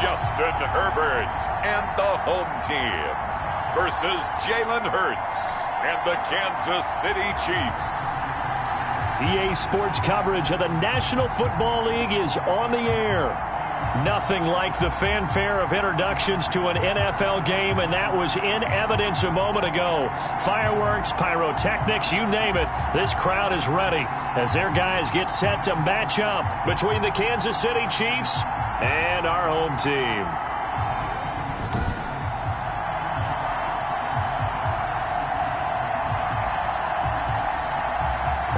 Justin Herbert and the home team versus Jalen Hurts and the Kansas City Chiefs. EA Sports coverage of the National Football League is on the air. Nothing like the fanfare of introductions to an NFL game, and that was in evidence a moment ago. Fireworks, pyrotechnics, you name it. This crowd is ready as their guys get set to match up between the Kansas City Chiefs and our home team.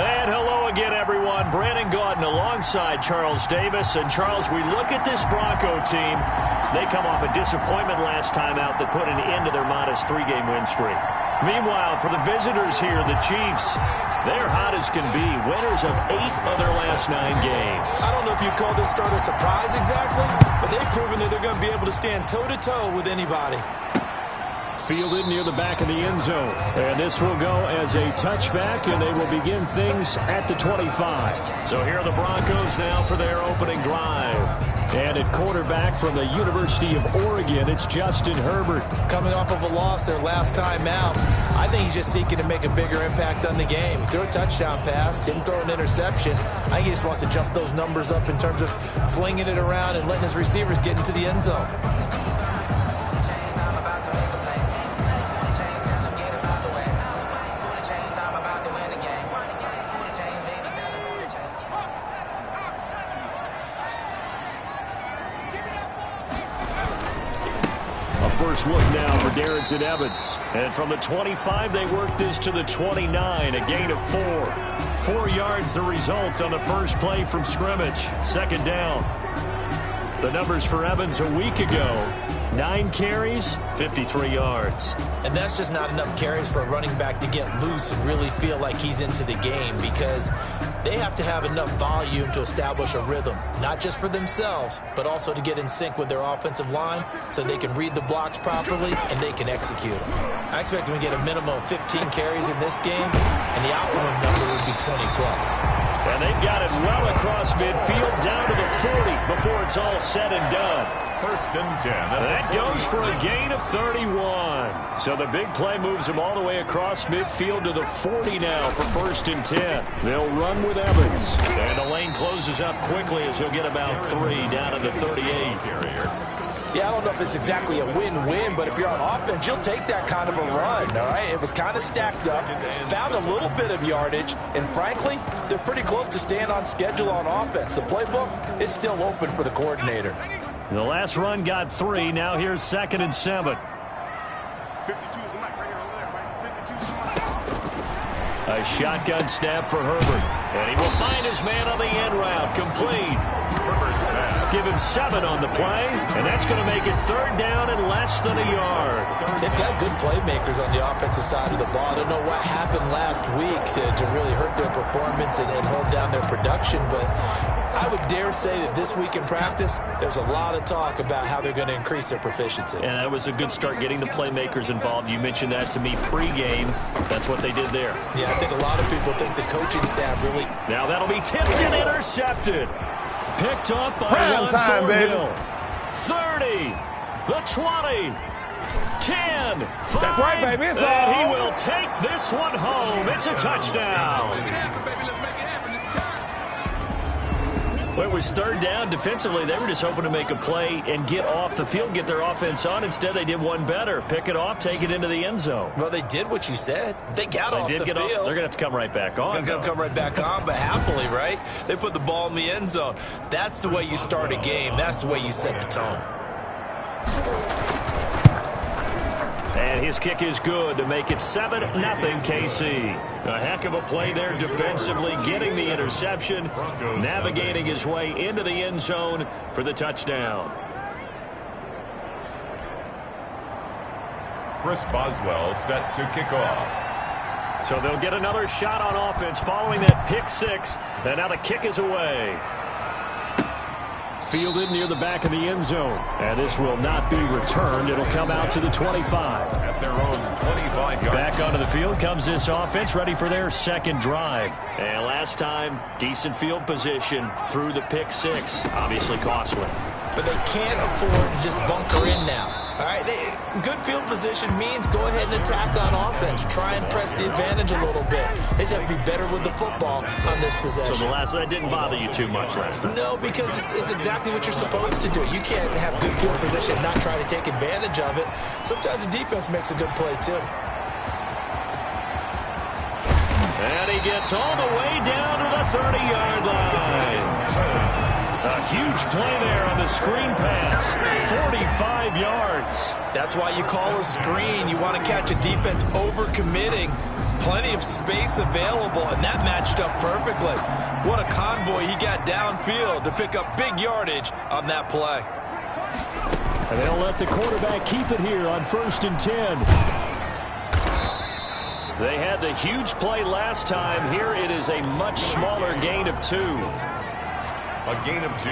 And hello again, everyone. Brandon Gaudin alongside Charles Davis. And, Charles, we look at this Bronco team. They come off a disappointment last time out that put an end to their modest three-game win streak. Meanwhile, for the visitors here, the Chiefs, they're hot as can be. Winners of 8 of their last 9 games. I don't know if you call this start a surprise exactly, but they've proven that they're going to be able to stand toe-to-toe with anybody. Fielded near the back of the end zone. And this will go as a touchback, and they will begin things at the 25. So here are the Broncos now for their opening drive. And at quarterback from the University of Oregon, it's Justin Herbert. Coming off of a loss their last time out, I think he's just seeking to make a bigger impact on the game. He threw a touchdown pass, didn't throw an interception. I think he just wants to jump those numbers up in terms of flinging it around and letting his receivers get into the end zone. First look now for Darrington Evans. And from the 25, they work this to the 29, a gain of 4. 4 yards the result on the first play from scrimmage. Second down. The numbers for Evans a week ago. 9 carries, 53 yards. And that's just not enough carries for a running back to get loose and really feel like he's into the game, because they have to have enough volume to establish a rhythm, not just for themselves, but also to get in sync with their offensive line so they can read the blocks properly and they can execute them. I expect them to get a minimum of 15 carries in this game, and the optimum number would be 20 plus. And they've got it well across midfield down to the 40 before it's all said and done. First and 10. That goes for a gain of 31. So the big play moves them all the way across midfield to the 40 now for first and 10. They'll run with Evans. And the lane closes up quickly as he'll get about 3 down to the 38. Yeah, I don't know if it's exactly a win-win, but if you're on offense, you'll take that kind of a run, all right? It was kind of stacked up, found a little bit of yardage, and frankly, they're pretty close to staying on schedule on offense. The playbook is still open for the coordinator. The last run got 3. Now here's 2nd and 7. 52 is the mic right here over there, right? 52 is the mic. A shotgun snap for Herbert. And he will find his man on the end route. Complete. Give him 7 on the play, and that's going to make it 3rd down and less than a yard. They've got good playmakers on the offensive side of the ball. I don't know what happened last week to really hurt their performance and hold down their production, but I would dare say that this week in practice, there's a lot of talk about how they're going to increase their proficiency. And that was a good start getting the playmakers involved. You mentioned that to me pregame. That's what they did there. Yeah, I think a lot of people think the coaching staff really... Now that'll be tipped and intercepted. Picked up by Prime Ron time, baby. 30, the 20, 10, 5, That's right, baby. It's all and he home. will take this one home. It's a touchdown. Well, it was 3rd down. Defensively, they were just hoping to make a play and get off the field, get their offense on. Instead, they did one better. Pick it off, take it into the end zone. Well, they did what you said. They got off the field. They're going to have to come right back on. They're going to come right back on, but happily, right? They put the ball in the end zone. That's the way you start a game. That's the way you set the tone. And his kick is good to make it 7-0 KC. A heck of a play there defensively, getting the interception, navigating his way into the end zone for the touchdown. Chris Boswell set to kick off. So they'll get another shot on offense following that pick 6. And now the kick is away. Fielded near the back of the end zone. And this will not be returned. It'll come out to the 25. At their own 25-yard. Back onto the field comes this offense, ready for their 2nd drive. And last time, decent field position through the pick 6. Obviously costly. but they can't afford to just bunker in now. All right, good field position means go ahead and attack on offense. Try and press the advantage a little bit. They just have to be better with the football on this possession. So that didn't bother you too much last time? No, because it's exactly what you're supposed to do. You can't have good field position and not try to take advantage of it. Sometimes the defense makes a good play, too. And he gets all the way down to the 30-yard line. A huge play there on the screen pass. 45 yards. That's why you call a screen. You want to catch a defense overcommitting. Plenty of space available, and that matched up perfectly. What a convoy he got downfield to pick up big yardage on that play. And they'll let the quarterback keep it here on 1st and 10. They had the huge play last time. Here it is a much smaller gain of 2. A gain of 2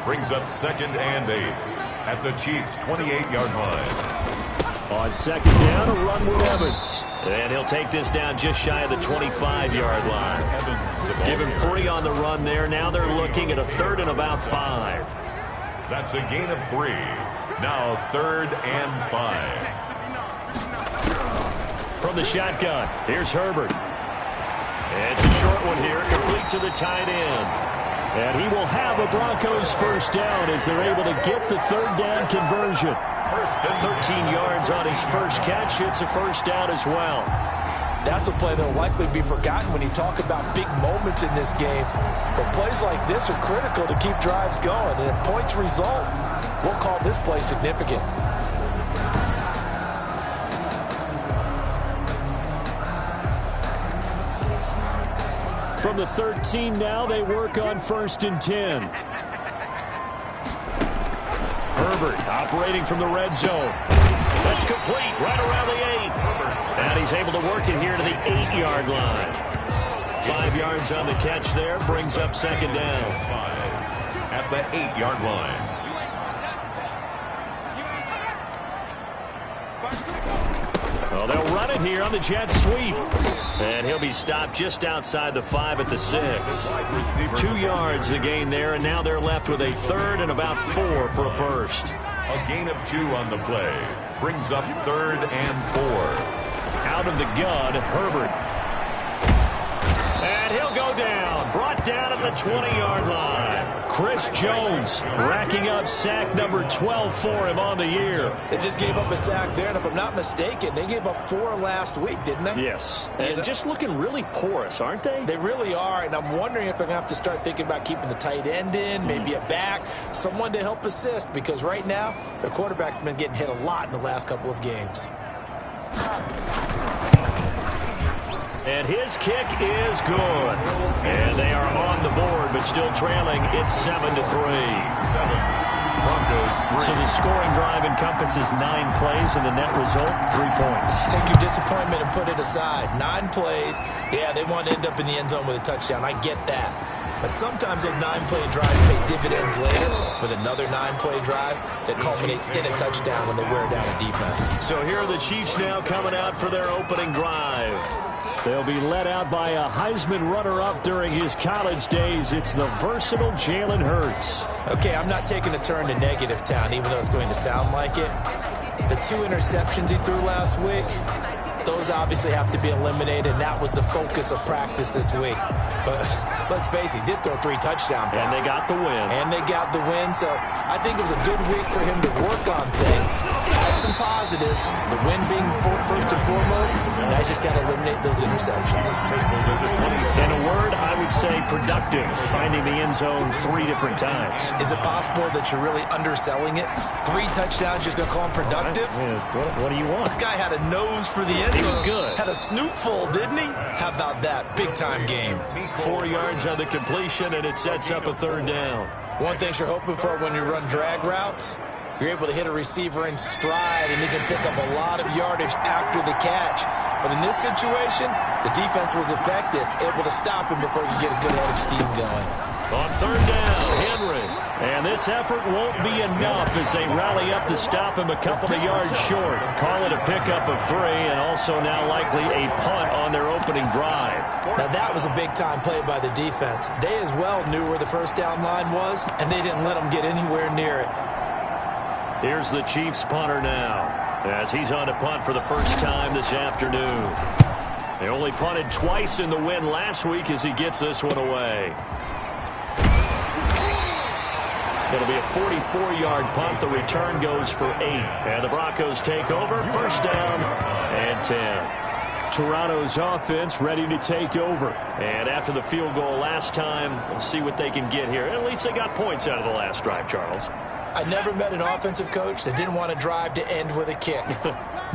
brings up 2nd and 8 at the Chiefs' 28-yard line. On 2nd down, a run with Evans. And he'll take this down just shy of the 25-yard line. Give him 3 on the run there. Now they're looking at a 3rd and about 5. That's a gain of 3. Now 3rd and 5. From the shotgun, here's Herbert. It's a short one here, complete to the tight end. And he will have a Broncos first down as they're able to get the 3rd down conversion. 13 yards on his first catch. It's a first down as well. That's a play that will likely be forgotten when you talk about big moments in this game. But plays like this are critical to keep drives going. And if points result, we'll call this play significant. From the 13 now, they work on 1st and 10. Herbert operating from the red zone. That's complete right around the 8. And he's able to work it here to the 8-yard line. 5 yards on the catch there, brings up 2nd down. 5 at the 8-yard line. Well, they'll run it here on the jet sweep. And he'll be stopped just outside the 5 at the 6. 2 yards the gain there, and now they're left with a 3rd and about 4 for a first. A gain of 2 on the play. Brings up 3rd and 4. Out of the gun, Herbert. And he'll go down. Brought down at the 20-yard line. Chris Jones racking up sack number 12 for him on the year. They just gave up a sack there, and if I'm not mistaken, they gave up 4 last week, didn't they? Yes. And just looking really porous, aren't they? They really are, and I'm wondering if they're going to have to start thinking about keeping the tight end in, maybe a back, someone to help assist, because right now, their quarterback's been getting hit a lot in the last couple of games. And his kick is good. And they are on the board, but still trailing. It's 7-3. Broncos 3. So the scoring drive encompasses 9 plays, and the net result, 3 points. Take your disappointment and put it aside. 9 plays. Yeah, they want to end up in the end zone with a touchdown. I get that. But sometimes those 9-play drives pay dividends later with another 9-play drive that culminates in a touchdown when they wear down a defense. So here are the Chiefs now coming out for their opening drive. They'll be led out by a Heisman runner-up during his college days. It's the versatile Jalen Hurts. Okay, I'm not taking a turn to negative town, even though it's going to sound like it. The 2 interceptions he threw last week, those obviously have to be eliminated, and that was the focus of practice this week. But let's face it, he did throw 3 touchdown passes. And they got the win. And they got the win, so I think it was a good week for him to work on things. Had some positives, the win being first and foremost, now he's just got to eliminate those interceptions. In a word, I would say productive, finding the end zone 3 different times. Is it possible that you're really underselling it? 3 touchdowns, just going to call him productive? What do you want? This guy had a nose for the end zone. He was good. Had a snootful, didn't he? How about that? Big-time game. 4 yards on the completion, and it sets up a 3rd down. One thing you're hoping for when you run drag routes, you're able to hit a receiver in stride, and he can pick up a lot of yardage after the catch. But in this situation, the defense was effective, able to stop him before you get a good head of steam going. On 3rd down, Henry. And this this effort won't be enough as they rally up to stop him a couple of yards short. Call it a pickup of 3 and also now likely a punt on their opening drive. Now that was a big-time play by the defense. They as well knew where the first down line was, and they didn't let them get anywhere near it. Here's the Chiefs punter now as he's on to punt for the first time this afternoon. They only punted twice in the win last week as he gets this one away. It'll be a 44-yard punt. The return goes for 8. And the Broncos take over. First down and 10. Toronto's offense ready to take over. And after the field goal last time, we'll see what they can get here. At least they got points out of the last drive, Charles. I never met an offensive coach that didn't want to drive to end with a kick.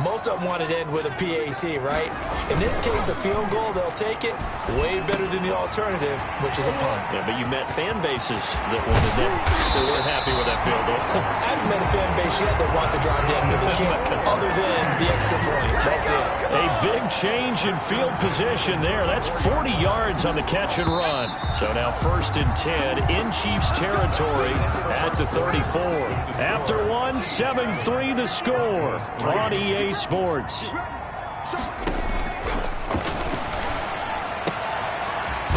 Most of them wanted to end with a PAT, right? In this case, a field goal, they'll take it way better than the alternative, which is a punt. Yeah, but you met fan bases that wanted that. They weren't happy with that field goal. I haven't met a fan base yet that wants to drive to end with a kick, other than the extra point. That's it. A big change in field position there. That's 40 yards on the catch and run. So now 1st and 10 in Chiefs territory at the 34. After 1, 7-3 the score on EA Sports.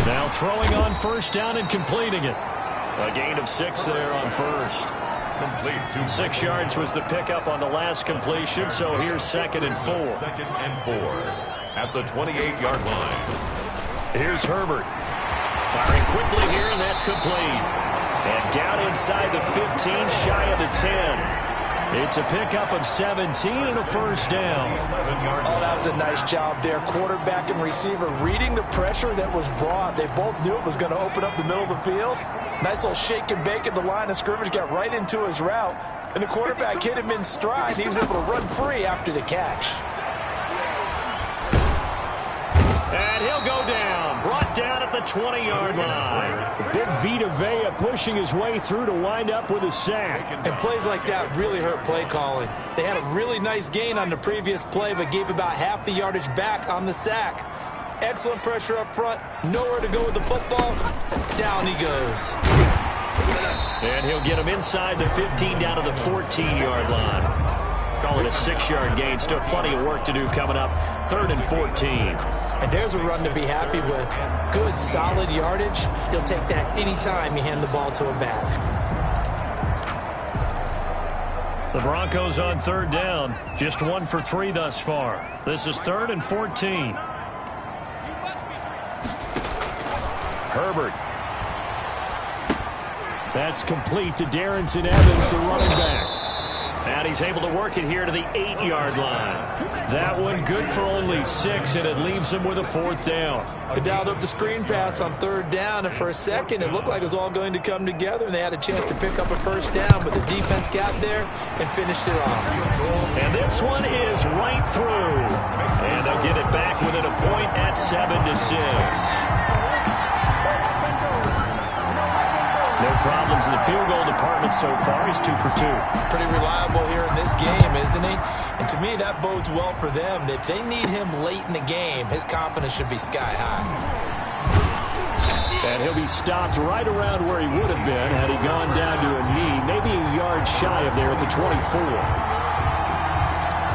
Now throwing on first down and completing it. A gain of 6 there on first. Complete. 6 yards was the pickup on the last completion, so here's 2nd and 4. 2nd and 4 at the 28-yard line. Here's Herbert. Firing quickly here, and that's complete. And down inside the 15, shy of the 10. It's a pickup of 17 and a first down. Oh, that was a nice job there. Quarterback and receiver reading the pressure that was brought. They both knew it was going to open up the middle of the field. Nice little shake and bake at the line of scrimmage, got right into his route. And the quarterback hit him in stride. He was able to run free after the catch. And he'll go down. Brought down at the 20-yard line. Big Vita Vea pushing his way through to wind up with a sack. And plays like that really hurt play calling. They had a really nice gain on the previous play, but gave about half the yardage back on the sack. Excellent pressure up front. Nowhere to go with the football. Down he goes. And he'll get him inside the 15 down to the 14-yard line. Call it a 6-yard gain. Still plenty of work to do coming up. 3rd and 14. And there's a run to be happy with. Good, solid yardage. He'll take that anytime you hand the ball to a back. The Broncos on 3rd down. Just 1 for 3 thus far. This is 3rd and 14. Herbert. That's complete to Darrington Evans, the running back. And he's able to work it here to the 8-yard line. That one good for only 6, and it leaves him with a 4th down. They dialed up the screen pass on 3rd down, and for a second it looked like it was all going to come together, and they had a chance to pick up a first down, but the defense got there and finished it off. And this one is right through. And they'll get it back within a point at 7-6. No problems in the field goal department so far. He's 2 for 2. Pretty reliable here in this game, isn't he? And to me, that bodes well for them. If they need him late in the game, his confidence should be sky high. And he'll be stopped right around where he would have been had he gone down to a knee, maybe a yard shy of there at the 24.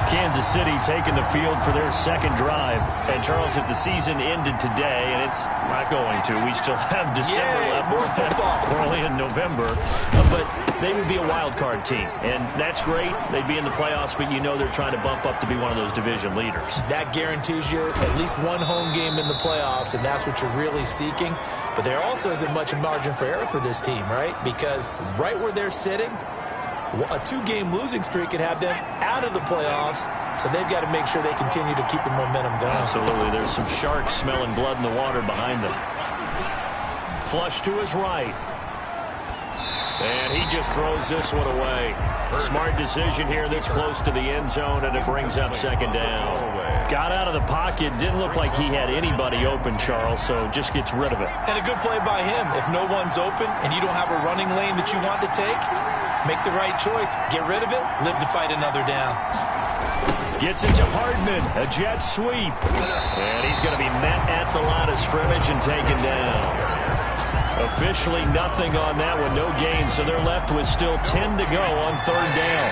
Kansas City taking the field for their 2nd drive. And, Charles, if the season ended today, and it's not going to, we still have December left. We're only in November. But they would be a wild card team. And that's great. They'd be in the playoffs, but you know they're trying to bump up to be one of those division leaders. That guarantees you at least one home game in the playoffs, and that's what you're really seeking. But there also isn't much margin for error for this team, right? Because right where they're sitting, a 2-game losing streak could have them out of the playoffs, so they've got to make sure they continue to keep the momentum going. Absolutely. There's some sharks smelling blood in the water behind them. Flush to his right. And he just throws this one away. Smart decision here this close to the end zone, and it brings up 2nd down. Got out of the pocket. Didn't look like he had anybody open, Charles, so just gets rid of it. And a good play by him. If no one's open and you don't have a running lane that you want to take, make the right choice. Get rid of it. Live to fight another down. Gets it to Hardman. A jet sweep. And he's going to be met at the line of scrimmage and taken down. Officially nothing on that one, no gain, so they're left with still 10 to go on third down.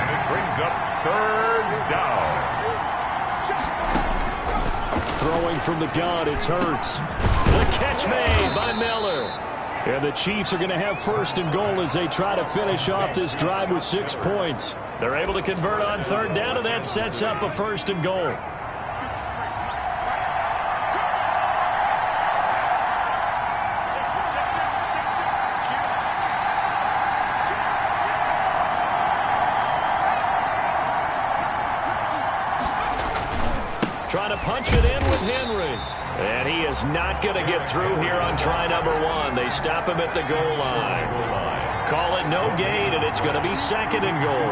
It brings up third down. Throwing from the gun, it's Hurts. The catch made by Miller. And the Chiefs are going to have first and goal as they try to finish off this drive with 6 points. They're able to convert on third down, and that sets up a first and goal. Trying to punch it in with Henry. And he is not going to get through here on try number 1. They stop him at the goal line. Call it no gain, and it's going to be second and goal.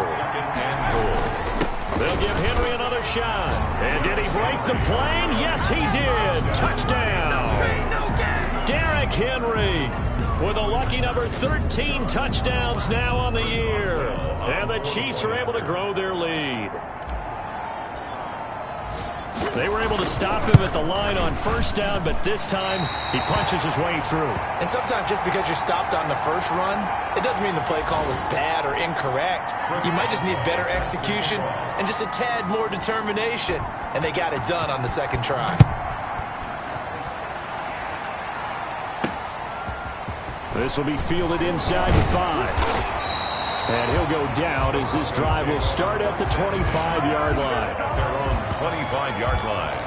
They'll give Henry another shot. And did he break the plane? Yes, he did. Touchdown. Derrick Henry with a lucky number 13 touchdowns now on the year. And the Chiefs are able to grow their lead. They were able to stop him at the line on first down, but this time he punches his way through. And sometimes just because you're stopped on the first run, it doesn't mean the play call was bad or incorrect. You might just need better execution and just a tad more determination. And they got it done on the second try. This will be fielded inside the 5. And he'll go down as this drive will start at the 25-yard line. Their own 25-yard line.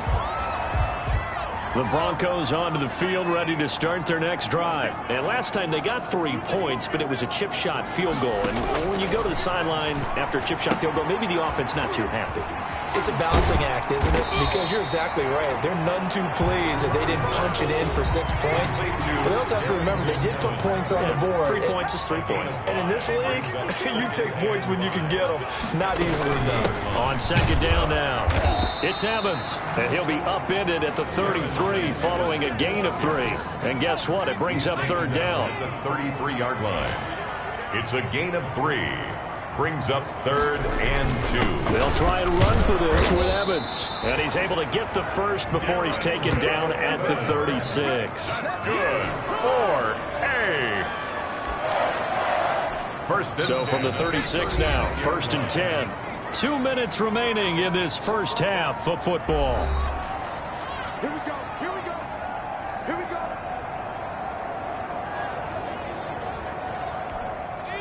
The Broncos onto the field, ready to start their next drive. And last time they got 3 points, but it was a chip shot field goal. And when you go to the sideline after a chip shot field goal, maybe the offense not too happy. It's a balancing act, isn't it? Because you're exactly right. They're none too pleased that they didn't punch it in for 6 points. But they also have to remember they did put points on the board. 3 points is 3 points. And in this league, you take points when you can get them. Not easily done. On second down now, it's Evans. And he'll be upended at the 33 following a gain of 3. And guess what? It brings up third down. The 33-yard line. It's a gain of 3. Brings up third and 2. They'll try and run for this with Evans. And he's able to get the first before he's taken down at the 36. Good for A. First and So 10. from the 36 now, first and 10. 2 minutes remaining in this first half of football. Here we go. Here we go. Here we go.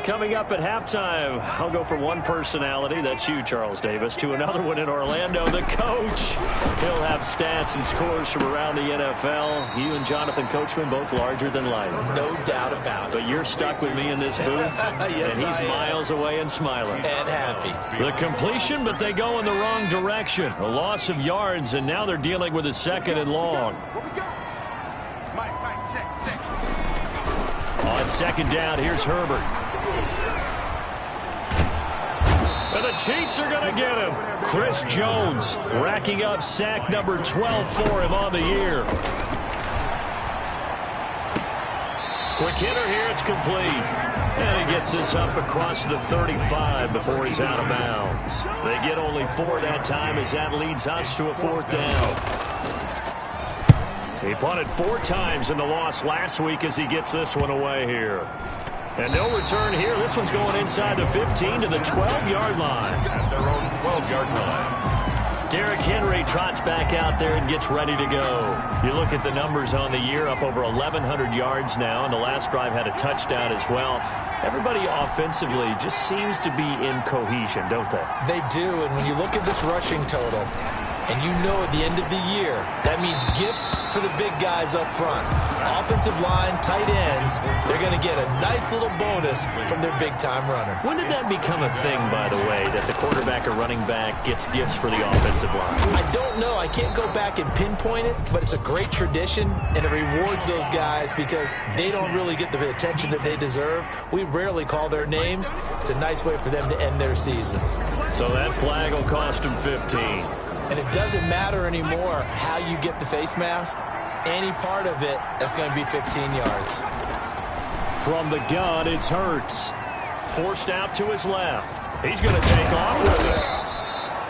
Coming up at halftime, I'll go from one personality, that's you, Charles Davis, to another one in Orlando, the coach. He'll have stats and scores from around the NFL. You and Jonathan Coachman, both larger than life. No doubt about it. But you're stuck with me in this booth, Yes, and he's I am. miles away and smiling. And happy. The completion, but they go in the wrong direction. A loss of yards, and now they're dealing with a second and long. What we got? Mike, check. On second down, here's Herbert. And the Chiefs are going to get him. Chris Jones racking up sack number 12 for him on the year. Quick hitter here, it's complete. And he gets this up across the 35 before he's out of bounds. They get only 4 that time as that leads us to a fourth down. He punted 4 times in the loss last week as he gets this one away here. And no return here. This one's going inside the 15 to the 12-yard line. At their own 12-yard line. Derrick Henry trots back out there and gets ready to go. You look at the numbers on the year, up over 1,100 yards now, and the last drive had a touchdown as well. Everybody offensively just seems to be in cohesion, don't they? They do, and when you look at this rushing total, and you know at the end of the year, that means gifts for the big guys up front. Offensive line, tight ends, they're going to get a nice little bonus from their big-time runner. When did that become a thing, by the way, that the quarterback or running back gets gifts for the offensive line? I don't know. I can't go back and pinpoint it, but it's a great tradition, and it rewards those guys because they don't really get the attention that they deserve. We rarely call their names. It's a nice way for them to end their season. So that flag will cost him 15. And it doesn't matter anymore how you get the face mask. Any part of it, that's going to be 15 yards. From the gun, it's Hurts. Forced out to his left. He's going to take off with it.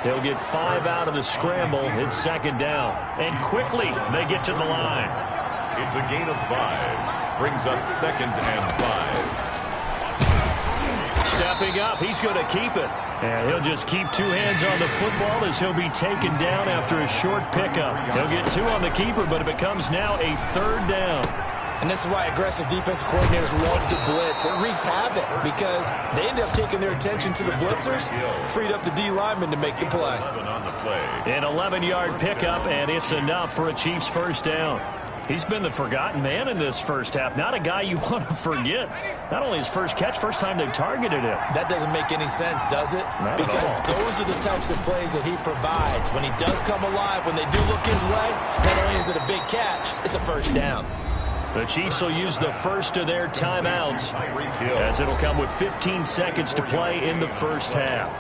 He'll get 5 out of the scramble. It's second down. And quickly, they get to the line. It's a gain of 5. brings up 2nd and 5. Stepping up, he's going to keep it. And he'll just keep 2 hands on the football as he'll be taken down after a short pickup. He'll get 2 on the keeper, but it becomes now a 3rd down. And this is why aggressive defensive coordinators love to blitz. It wreaks havoc because they end up taking their attention to the blitzers, freed up the D lineman to make the play. An 11-yard pickup, and it's enough for a Chiefs first down. He's been the forgotten man in this first half. Not a guy you want to forget. Not only his first catch, first time they've targeted him. That doesn't make any sense, does it? Not because those are the types of plays that he provides. When he does come alive, when they do look his way, not only is it a big catch, it's a first down. The Chiefs will use the first of their timeouts as it'll come with 15 seconds to play in the first half.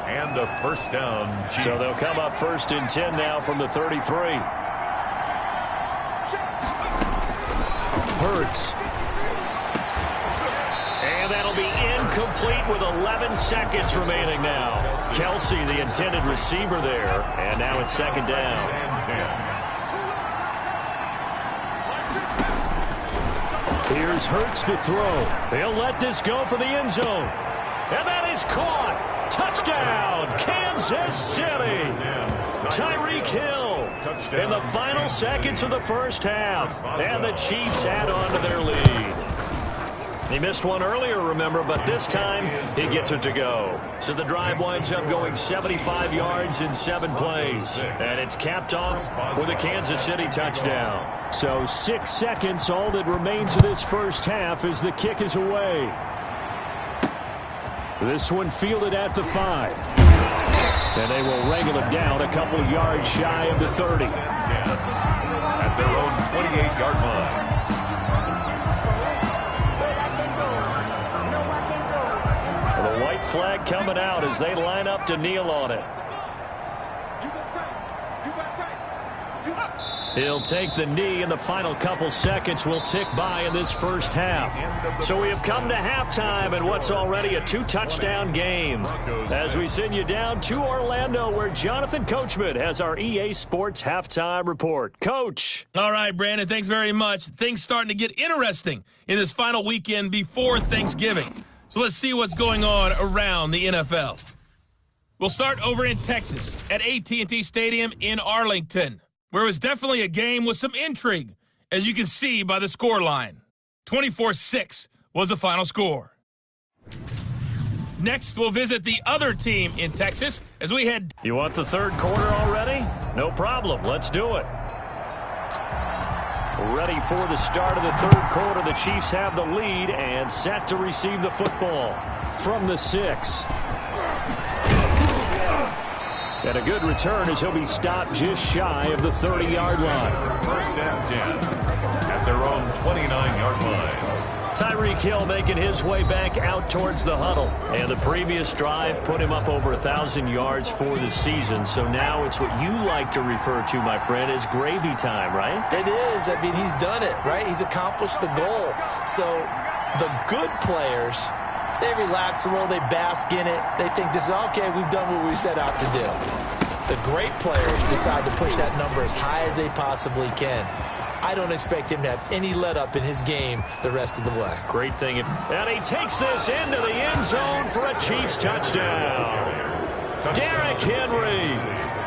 And a first down, Chiefs. So they'll come up 1st and 10 now from the 33. Hurts. And that'll be incomplete with 11 seconds remaining now. Kelsey, the intended receiver there. And now it's 2nd down. Here's Hurts to throw. He'll let this go for the end zone. And that is caught. Touchdown, Kansas City. Tyreek Hill in the final seconds of the first half. And the Chiefs add on to their lead. He missed one earlier, remember, but this time he gets it to go. So the drive winds up going 75 yards in 7 plays. And it's capped off with a Kansas City touchdown. So 6 seconds, all that remains of this first half as the kick is away. This one fielded at the 5. And they will wrangle it down a couple yards shy of the 30. At their own 28-yard line. The white flag coming out as they line up to kneel on it. He'll take the knee, and the final couple seconds will tick by in this first half. So we have come to halftime in what's already a 2-touchdown game. As we send you down to Orlando, where Jonathan Coachman has our EA Sports halftime report. Coach. All right, Brandon, thanks very much. Things starting to get interesting in this final weekend before Thanksgiving. So let's see what's going on around the NFL. We'll start over in Texas at AT&T Stadium in Arlington, where it was definitely a game with some intrigue, as you can see by the score line. 24-6 was the final score. Next, we'll visit the other team in Texas as we head. You want the third quarter already? No problem. Let's do it. Ready for the start of the third quarter. The Chiefs have the lead and set to receive the football from the 6. And a good return as he'll be stopped just shy of the 30-yard line. 1st and 10 at their own 29-yard line. Tyreek Hill making his way back out towards the huddle. And the previous drive put him up over 1,000 yards for the season. So now it's what you like to refer to, my friend, as gravy time, right? It is. I mean, he's done it, right? He's accomplished the goal. So the good players, they relax a little, they bask in it. They think this is, okay, we've done what we set out to do. The great players decide to push that number as high as they possibly can. I don't expect him to have any let-up in his game the rest of the way. Great thing. And he takes this into the end zone for a Chiefs touchdown. Derrick Henry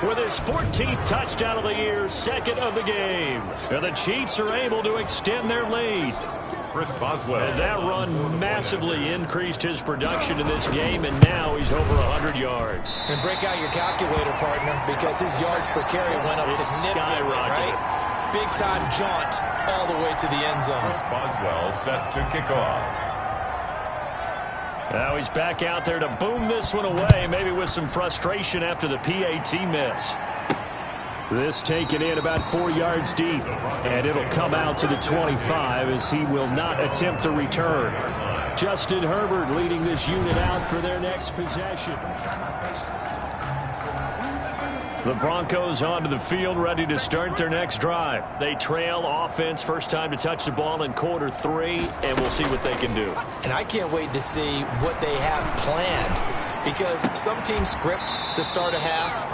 with his 14th touchdown of the year, 2nd of the game. And the Chiefs are able to extend their lead. And that run massively increased his production in this game, and now he's over 100 yards. And break out your calculator, partner, because his yards per carry went up significantly, right? Big-time jaunt all the way to the end zone. Boswell set to kick off. Now he's back out there to boom this one away, maybe with some frustration after the PAT miss. This taken in about 4 yards deep, and it'll come out to the 25 as he will not attempt to return. Justin Herbert leading this unit out for their next possession. The Broncos onto the field, ready to start their next drive. They trail offense, first time to touch the ball in quarter 3, and we'll see what they can do. And I can't wait to see what they have planned, because some teams script to start a half.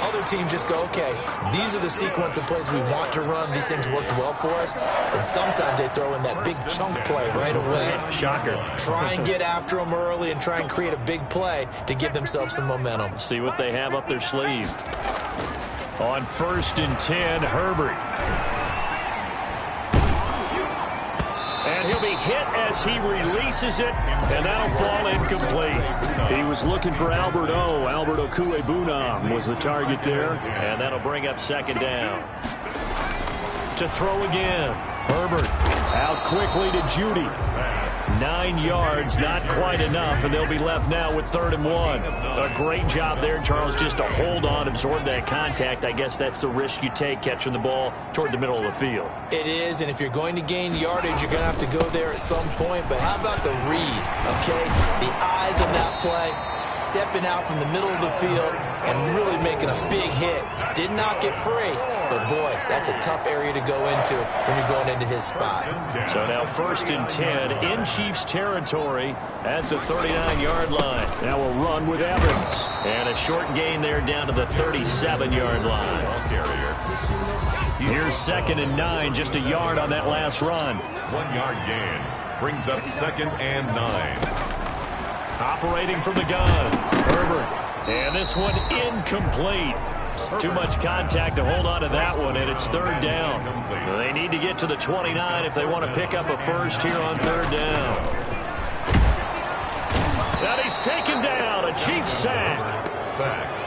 Other teams just go, okay, these are the sequence of plays we want to run. These things worked well for us. And sometimes they throw in that big chunk play right away. Shocker. Try and get after them early and try and create a big play to give themselves some momentum. See what they have up their sleeve. On 1st and 10, Herbert. And he'll be hit as he releases it, and that'll fall incomplete. He was looking for Albert Okuebunam was the target there, and that'll bring up 2nd down. To throw again, Herbert out quickly to Judy. 9 yards, not quite enough, and they'll be left now with 3rd and 1. A great job there, Charles, just to hold on, absorb that contact. I guess that's the risk you take catching the ball toward the middle of the field. It is, and if you're going to gain yardage, you're going to have to go there at some point. But how about the read, okay? The eyes of that play, stepping out from the middle of the field and really making a big hit. Did not get free, but boy, that's a tough area to go into when you're going into his spot. So now 1st and 10 in Chiefs territory at the 39-yard line. Now we'll run with Evans. And a short gain there down to the 37-yard line. Here's 2nd and 9, just a yard on that last run. 1-yard gain brings up 2nd and 9. Operating from the gun, Herbert. And this one incomplete. Too much contact to hold on to that one, and it's 3rd down. They need to get to the 29 if they want to pick up a first here on 3rd down. And he's taken down, a Chiefs sack.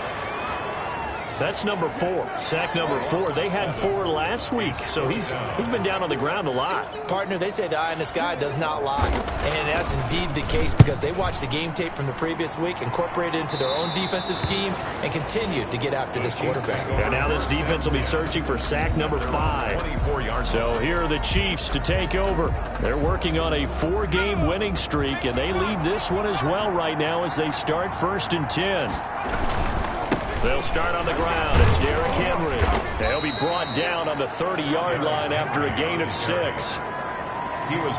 That's number 4. Sack number 4. They had 4 last week, so he's been down on the ground a lot. Partner, they say the eye in the sky does not lie. And that's indeed the case because they watched the game tape from the previous week, incorporated it into their own defensive scheme, and continued to get after this quarterback. And now this defense will be searching for sack number 5. So here are the Chiefs to take over. They're working on a 4-game winning streak, and they lead this one as well right now as they start 1st and 10. They'll start on the ground. It's Derrick Henry. They'll be brought down on the 30-yard line after a gain of 6.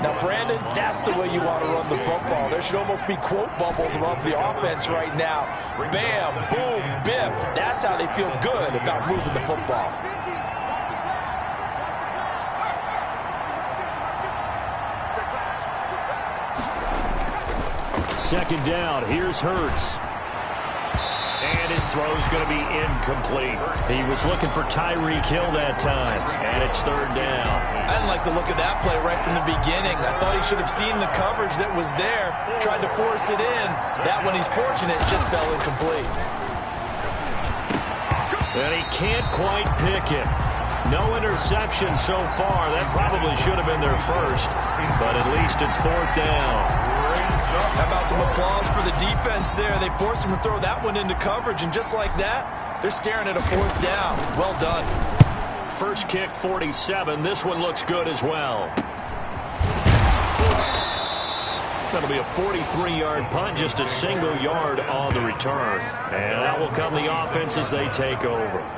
Now, Brandon, that's the way you want to run the football. There should almost be quote bubbles above the offense right now. Bam, boom, biff. That's how they feel good about moving the football. Second down. Here's Hurts. And his throw's going to be incomplete. He was looking for Tyreek Hill that time, and it's 3rd down. I didn't like the look of that play right from the beginning. I thought he should have seen the coverage that was there, tried to force it in. That one, he's fortunate, just fell incomplete. And he can't quite pick it. No interception so far. That probably should have been their first, but at least it's 4th down. How about some applause for the defense there? They forced him to throw that one into coverage, and just like that, they're staring at a 4th down. Well done. First kick, 47. This one looks good as well. That'll be a 43-yard punt, just a single yard on the return. And that will come the offense as they take over.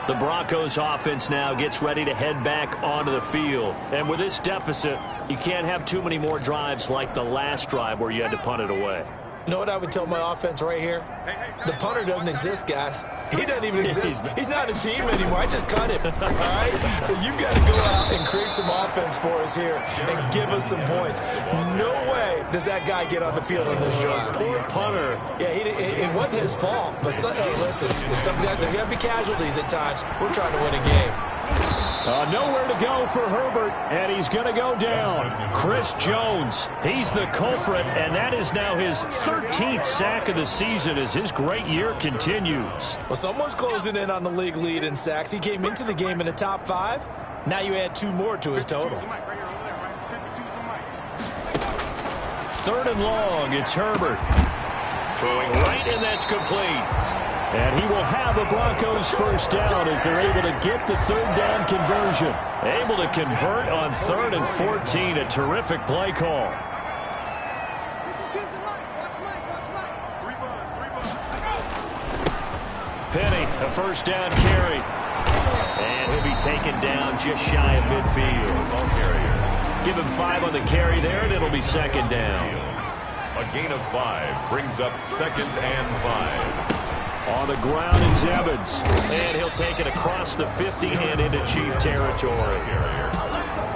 The Broncos offense now gets ready to head back onto the field. And with this deficit, you can't have too many more drives like the last drive where you had to punt it away. You know what I would tell my offense right here? The punter doesn't exist, guys. He doesn't even exist. He's not a team anymore. I just cut him. All right? So you've got to go out and create some offense for us here and give us some points. No way does that guy get on the field on this drive. Poor punter. Yeah, it wasn't his fault. But, hey, listen, there's going to be casualties at times. We're trying to win a game. Nowhere to go for Herbert, and he's going to go down. Chris Jones, he's the culprit, and that is now his 13th sack of the season as his great year continues. Well, someone's closing in on the league lead in sacks. He came into the game in the top 5. Now you add 2 more to his total. 3rd and long, it's Herbert. Throwing right, and that's complete. And he will have the Broncos first down as they're able to get the 3rd down conversion. Able to convert on 3rd and 14. A terrific play call. Penny, a first down carry. And he'll be taken down just shy of midfield. Give him 5 on the carry there, and it'll be 2nd down. A gain of 5 brings up 2nd and 5. On the ground is Evans. And he'll take it across the 50 and into Chief territory.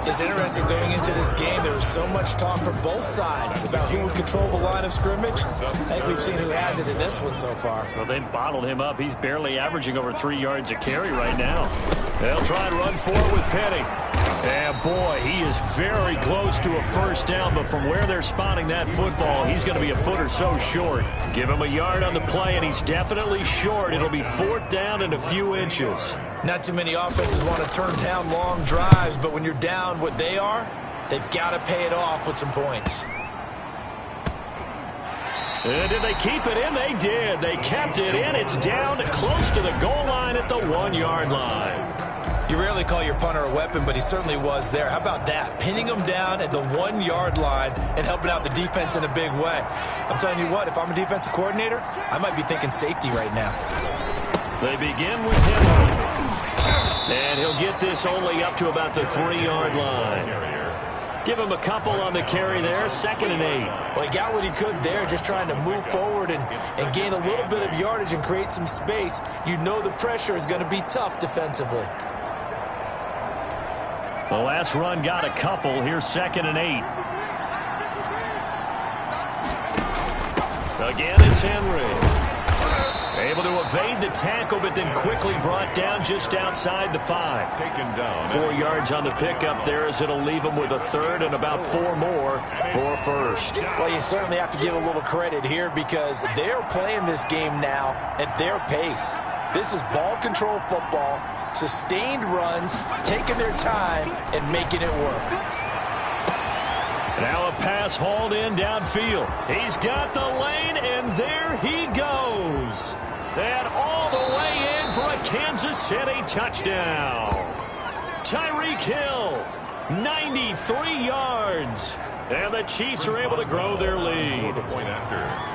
It's interesting going into this game. There was so much talk from both sides about who would control the line of scrimmage. I think we've seen who has it in this one so far. Well, they bottled him up. He's barely averaging over 3 yards a carry right now. They'll try and run forward with Penny. And boy, he is very close to a first down, but from where they're spotting that football, he's going to be a foot or so short. Give him a yard on the play, and he's definitely short. It'll be 4th down and a few inches. Not too many offenses want to turn down long drives, but when you're down what they are, they've got to pay it off with some points. And did they keep it in? They did. They kept it in. It's down close to the goal line at the 1-yard line. You rarely call your punter a weapon, but he certainly was there. How about that? Pinning him down at the 1-yard line and helping out the defense in a big way. I'm telling you what, if I'm a defensive coordinator, I might be thinking safety right now. They begin with Henry. And he'll get this only up to about the 3-yard line. Give him a couple on the carry there, 2nd and 8. Well, he got what he could there, just trying to move forward and gain a little bit of yardage and create some space. You know the pressure is going to be tough defensively. The last run got a couple. Here's 2nd and 8. Again, it's Henry. Able to evade the tackle, but then quickly brought down just outside the 5. Taken down. 4 yards on the pickup there, as it'll leave him with a 3rd and about 4 more for a first. Well, you certainly have to give a little credit here because they're playing this game now at their pace. This is ball control football, sustained runs, taking their time and making it work. Now a pass hauled in downfield. He's got the lane, and there he goes. And all the way in for a Kansas City touchdown. Tyreek Hill, 93 yards. And the Chiefs are able to grow their lead. Point after.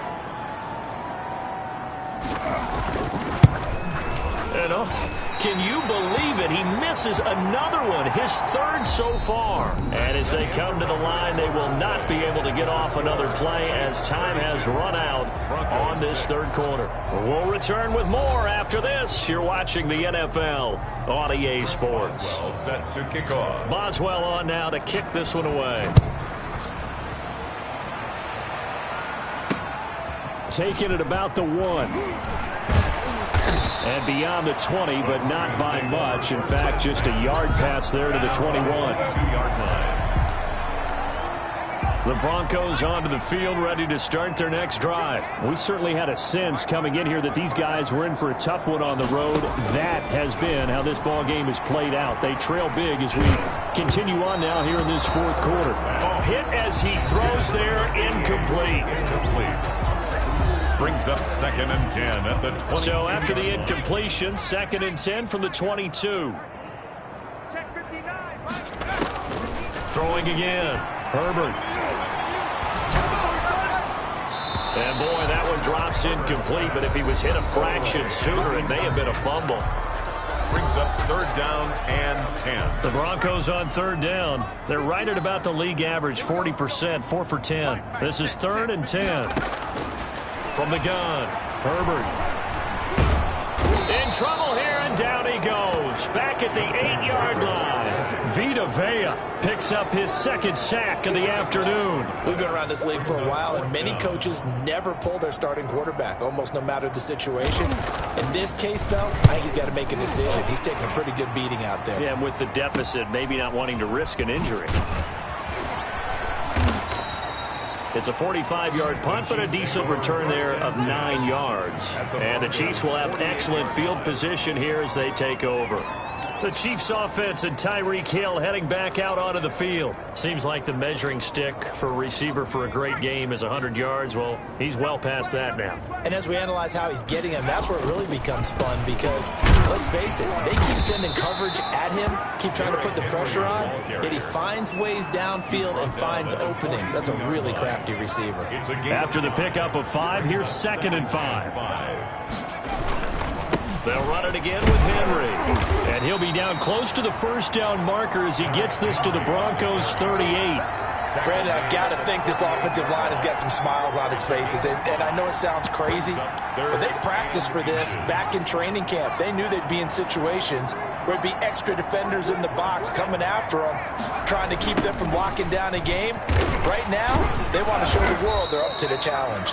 Can you believe it? He misses another one, his 3rd so far. And as they come to the line, they will not be able to get off another play as time has run out on this 3rd quarter. We'll return with more after this. You're watching the NFL on EA Sports. Boswell set to kick off. Boswell on now to kick this one away. Taking it about the 1. And beyond the 20, but not by much. In fact, just a yard pass there to the 21. 2-yard line. The Broncos onto the field, ready to start their next drive. We certainly had a sense coming in here that these guys were in for a tough one on the road. That has been how this ball game has played out. They trail big as we continue on now here in this 4th quarter. A hit as he throws there, incomplete. Brings up 2nd and 10 at the 20. So after the incompletion, 2nd and 10 from the 22. Throwing again. Herbert. And boy, that one drops incomplete, but if he was hit a fraction sooner, it may have been a fumble. Brings up 3rd down and 10. The Broncos on 3rd down. They're right at about the league average, 40%, 4 for 10. This is 3rd and 10. From the gun, Herbert. In trouble here, and down he goes. Back at the 8-yard line. Vita Vea picks up his 2nd sack of the afternoon. We've been around this league for a while, and many coaches never pull their starting quarterback, almost no matter the situation. In this case, though, I think he's got to make a decision. He's taking a pretty good beating out there. Yeah, and with the deficit, maybe not wanting to risk an injury. It's a 45-yard punt, but a decent return there of 9 yards. And the Chiefs will have excellent field position here as they take over. The Chiefs offense and Tyreek Hill heading back out onto the field. Seems like the measuring stick for a receiver for a great game is 100 yards. Well, he's well past that now. And as we analyze how he's getting him, that's where it really becomes fun because, let's face it, they keep sending coverage at him, keep trying to put the pressure on, yet he finds ways downfield and finds openings. That's a really crafty receiver. After the pickup of 5, here's 2nd and 5. They'll run it again with Henry. And he'll be down close to the first down marker as he gets this to the Broncos 38. Brandon, I've got to think this offensive line has got some smiles on its faces. And I know it sounds crazy, but they practiced for this back in training camp. They knew they'd be in situations where it'd be extra defenders in the box coming after them, trying to keep them from locking down a game. Right now, they want to show the world they're up to the challenge.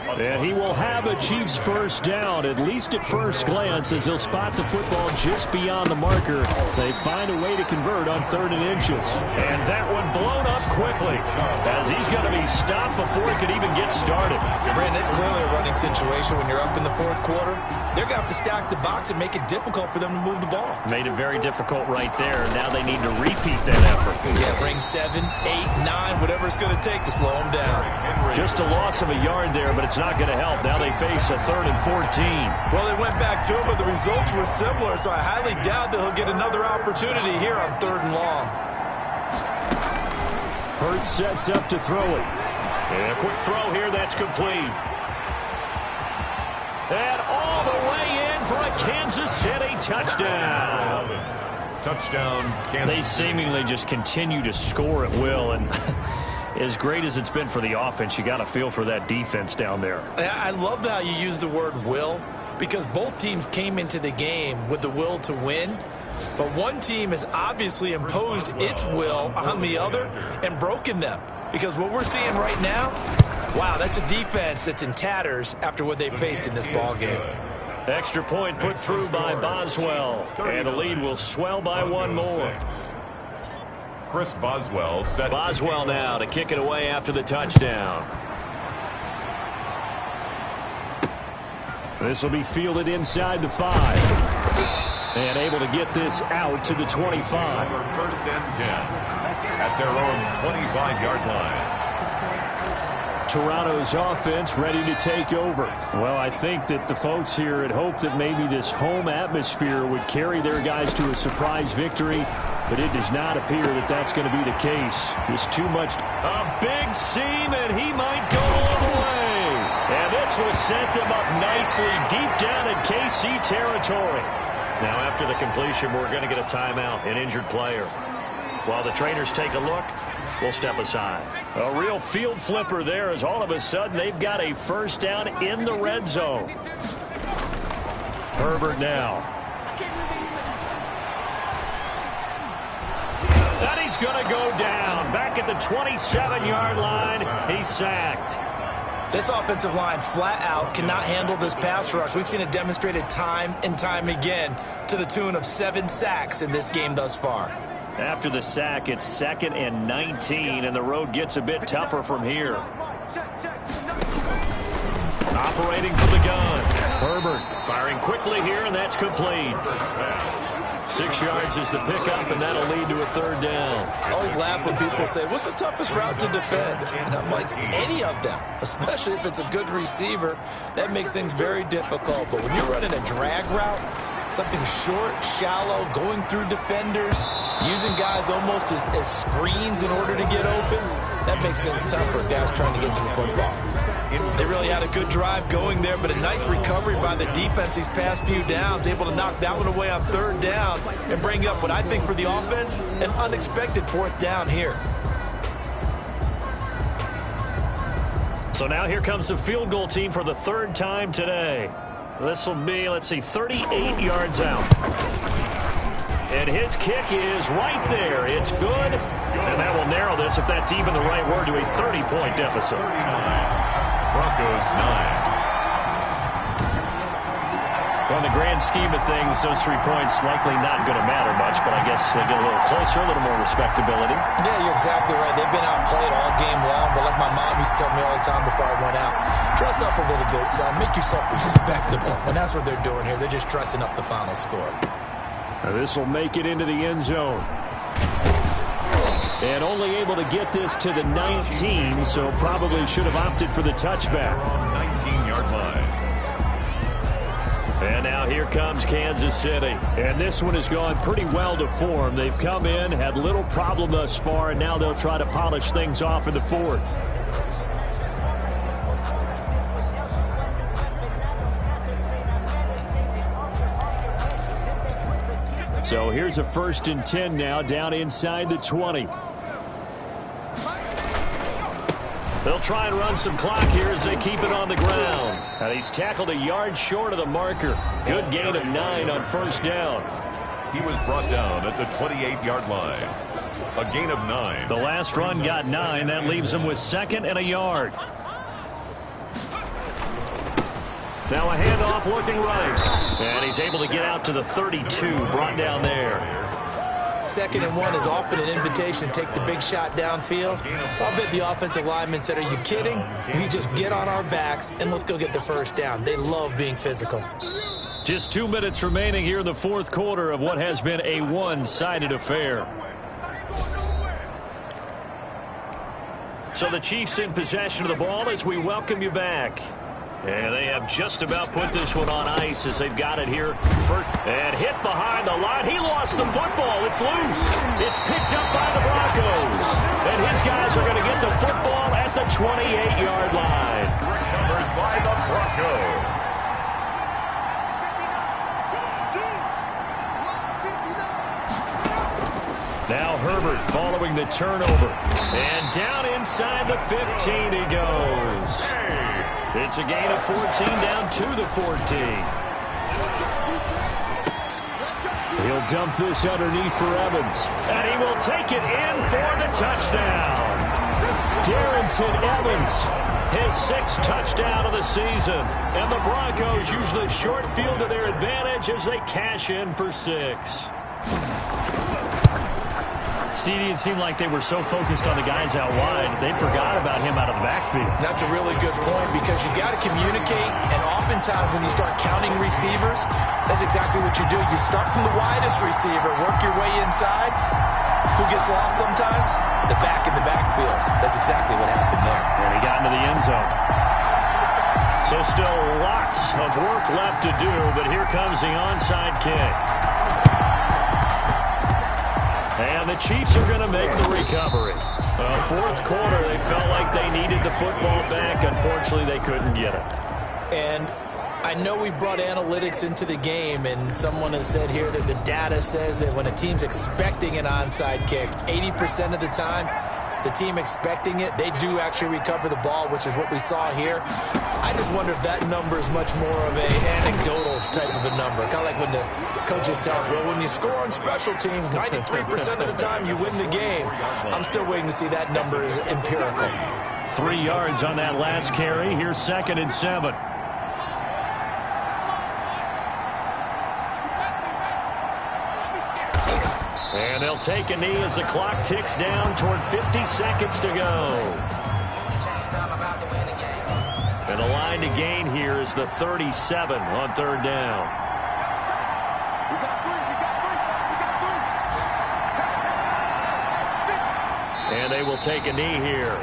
And he will have a Chiefs first down, at least at first glance, as he'll spot the football just beyond the marker. They find a way to convert on 3rd and inches. And that one blown up quickly, as he's going to be stopped before he could even get started. Brandon, it's clearly a running situation when you're up in the 4th quarter. They're going to have to stack the box and make it difficult for them to move the ball. Made it very difficult right there. Now they need to repeat that effort. Yeah, bring 7, 8, 9, whatever it's going to take to slow them down. Just a loss of a yard there, but it's not going to help. Now they face a 3rd and 14. Well, they went back to him, but the results were similar, so I highly doubt that he'll get another opportunity here on 3rd and long. Hurts sets up to throw it. And a quick throw here, that's complete. And all the way in for a Kansas City touchdown. Touchdown, Kansas. They seemingly just continue to score at will, and as great as it's been for the offense, you got to feel for that defense down there. I love how you use the word will, because both teams came into the game with the will to win, but one team has obviously imposed its will on the other and broken them. Because what we're seeing right now, wow, that's a defense that's in tatters after what they faced in this ball game. Extra point put through by Boswell, and the lead will swell by one more. Chris Boswell set. Boswell now to kick it away after the touchdown. This will be fielded inside the 5. And able to get this out to the 25. 1st and 10 at their own 25-yard line. Toronto's offense ready to take over. Well, I think that the folks here had hoped that maybe this home atmosphere would carry their guys to a surprise victory, but it does not appear that that's going to be the case. Just too much. A big seam, and he might go all the way. And this will set them up nicely deep down in KC territory. Now, after the completion, we're going to get a timeout, an injured player. While the trainers take a look, we'll step aside. A real field flipper there, as all of a sudden they've got a first down in the red zone. Herbert now. And he's going to go down. Back at the 27-yard line, he's sacked. This offensive line flat out cannot handle this pass rush. We've seen it demonstrated time and time again to the tune of 7 sacks in this game thus far. After the sack, it's 2nd and 19, and the road gets a bit tougher from here. Operating from the gun. Herbert firing quickly here, and that's complete. 6 yards is the pickup, and that'll lead to a 3rd down. I always laugh when people say, what's the toughest route to defend? And I'm like, any of them, especially if it's a good receiver. That makes things very difficult. But when you're running a drag route, something short, shallow, going through defenders, using guys almost as screens in order to get open, that makes things tough for guys trying to get to the football. They really had a good drive going there, but a nice recovery by the defense these past few downs, able to knock that one away on 3rd down and bring up what I think for the offense, an unexpected 4th down here. So now here comes the field goal team for the 3rd time today. This will be, let's see, 38 yards out. And his kick is right there. It's good. And that will narrow this, if that's even the right word, to a 30-point deficit. Broncos 9. Well, in the grand scheme of things, those 3 points likely not going to matter much, but I guess they get a little closer, a little more respectability. Yeah, you're exactly right. They've been outplayed all game long, but like my mom used to tell me all the time before I went out, dress up a little bit, son. Make yourself respectable. And that's what they're doing here. They're just dressing up the final score. Now this will make it into the end zone. And only able to get this to the 19, so probably should have opted for the touchback. 19-yard line. And now here comes Kansas City. And this one has gone pretty well to form. They've come in, had little problem thus far, and now they'll try to polish things off in the 4th. So here's a 1st and 10 now, down inside the 20. They'll try and run some clock here as they keep it on the ground. And he's tackled a yard short of the marker. Good gain of 9 on first down. He was brought down at the 28-yard line. A gain of 9. The last run got 9. That leaves him with 2nd and a yard. Now a handoff looking right. And he's able to get out to the 32. Brought down there. 2nd and 1 is often an invitation to take the big shot downfield. I'll bet the offensive lineman said, are you kidding? We just get on our backs and let's go get the first down. They love being physical. Just 2 minutes remaining here in the fourth quarter of what has been a one-sided affair. So the Chiefs in possession of the ball as we welcome you back. And they have just about put this one on ice as they've got it here. And hit behind the line. He lost the football. It's loose. It's picked up by the Broncos. And his guys are going to get the football at the 28-yard line. Recovered by the Broncos. Now Herbert following the turnover. And down inside the 15 he goes. It's a gain of 14 down to the 14. He'll dump this underneath for Evans. And he will take it in for the touchdown. Darrington Evans, his 6th touchdown of the season. And the Broncos use the short field to their advantage as they cash in for 6. CD, it seemed like they were so focused on the guys out wide, they forgot about him out of the backfield. That's a really good point because you got to communicate, and oftentimes when you start counting receivers, that's exactly what you do. You start from the widest receiver, work your way inside. Who gets lost sometimes? The back in the backfield. That's exactly what happened there. And he got into the end zone. So still lots of work left to do, but here comes the onside kick. And the Chiefs are going to make the recovery. Fourth quarter, they felt like they needed the football back. Unfortunately, they couldn't get it. And I know we brought analytics into the game, and someone has said here that the data says that when a team's expecting an onside kick, 80% of the time, the team expecting it, they do actually recover the ball, which is what we saw here. I just wonder if that number is much more of an anecdotal type of a number. Kind of like when the coaches tell us, well, when you score on special teams, 93% of the time you win the game. I'm still waiting to see that number is empirical. 3 yards on that last carry. Here's 2nd and 7. And they'll take a knee as the clock ticks down toward 50 seconds to go. And the line to gain here is the 37 on 3rd down. And they will take a knee here.